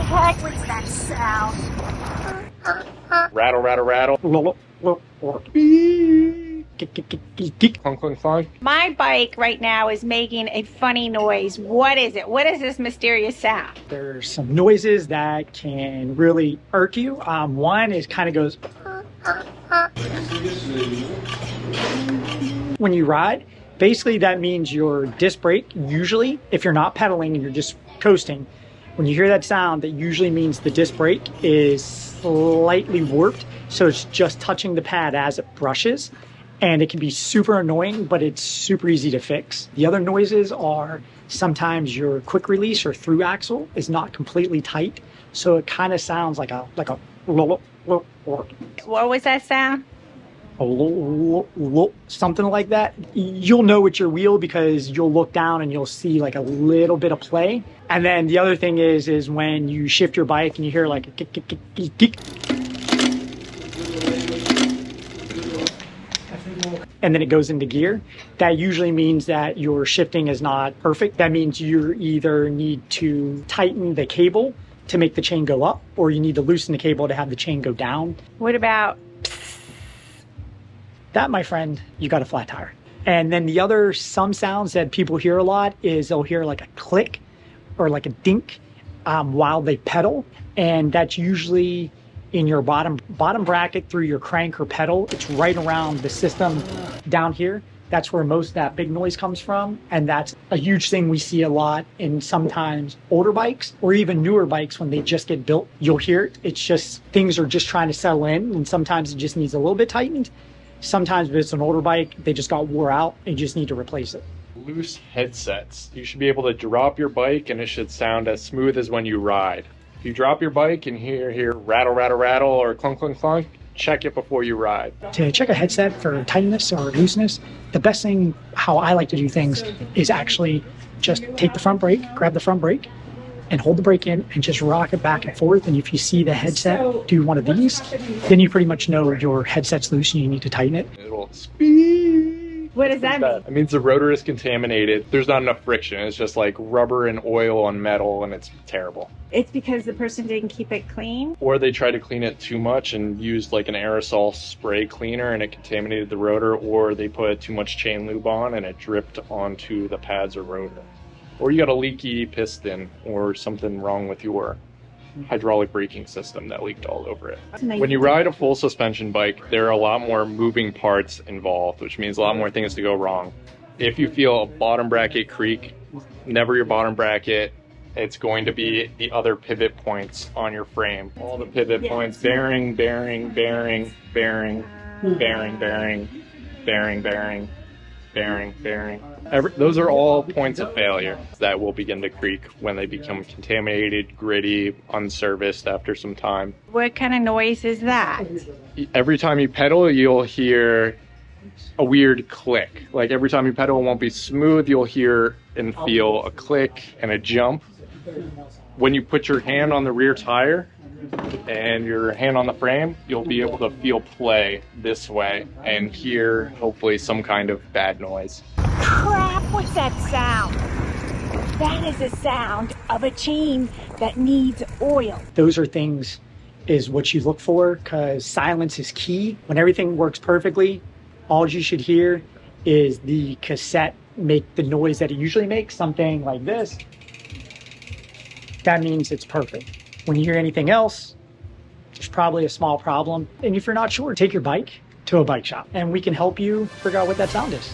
heck was that sound? Rattle, rattle, rattle. Clunk, clunk, clunk. My bike right now is making a funny noise. What is it? What is this mysterious sound? There's some noises that can really irk you. One is kind of goes when you ride. Basically, that means your disc brake, usually, if you're not pedaling and you're just coasting, when you hear that sound, that usually means the disc brake is slightly warped. So it's just touching the pad as it brushes. And it can be super annoying, but it's super easy to fix. The other noises are sometimes your quick release or through axle is not completely tight. So it kind of sounds like a What was that sound? Something like that. You'll know it's your wheel because you'll look down and you'll see like a little bit of play. And then the other thing is when you shift your bike and you hear like a kick, kick, kick, kick, kick. And then it goes into gear. That usually means that your shifting is not perfect. That means you either need to tighten the cable to make the chain go up, or you need to loosen the cable to have the chain go down. What about... That, my friend, you got a flat tire. And then the other, some sounds that people hear a lot is they'll hear like a click or like a dink while they pedal. And that's usually in your bottom bracket through your crank or pedal. It's right around the system down here. That's where most of that big noise comes from. And that's a huge thing we see a lot in sometimes older bikes or even newer bikes when they just get built. You'll hear it. It's just things are just trying to settle in, and sometimes it just needs a little bit tightened. Sometimes if it's an older bike, they just got wore out and you just need to replace it. Loose headsets. You should be able to drop your bike and it should sound as smooth as when you ride. If you drop your bike and hear rattle, rattle, rattle, or clunk, clunk, clunk, check it before you ride. To check a headset for tightness or looseness, the best thing, how I like to do things, is actually just take the front brake, grab the front brake, and hold the brake in and just rock it back and forth. And if you see the headset do one of these, then you pretty much know your headset's loose and you need to tighten it. It'll speed. What does that mean? It means the rotor is contaminated. There's not enough friction. It's just like rubber and oil on metal, and it's terrible. It's because the person didn't keep it clean? Or they tried to clean it too much and used like an aerosol spray cleaner and it contaminated the rotor, or they put too much chain lube on and it dripped onto the pads or rotor. Or you got a leaky piston or something wrong with your hydraulic braking system that leaked all over it. When you ride a full suspension bike, there are a lot more moving parts involved, which means a lot more things to go wrong. If you feel a bottom bracket creak, never your bottom bracket. It's going to be the other pivot points on your frame. All the pivot points, bearing, bearing, bearing, bearing, bearing, bearing, bearing, bearing, bearing, bearing. Those are all points of failure that will begin to creak when they become contaminated, gritty, unserviced after some time. What kind of noise is that? Every time you pedal, you'll hear a weird click. Like every time you pedal, it won't be smooth. You'll hear and feel a click and a jump. When you put your hand on the rear tire and your hand on the frame, you'll be able to feel play this way and hear hopefully some kind of bad noise. Crap, what's that sound? That is the sound of a chain that needs oil. Those are things is what you look for, because silence is key. When everything works perfectly, all you should hear is the cassette make the noise that it usually makes, something like this. That means it's perfect. When you hear anything else, there's probably a small problem. And if you're not sure, take your bike to a bike shop and we can help you figure out what that sound is.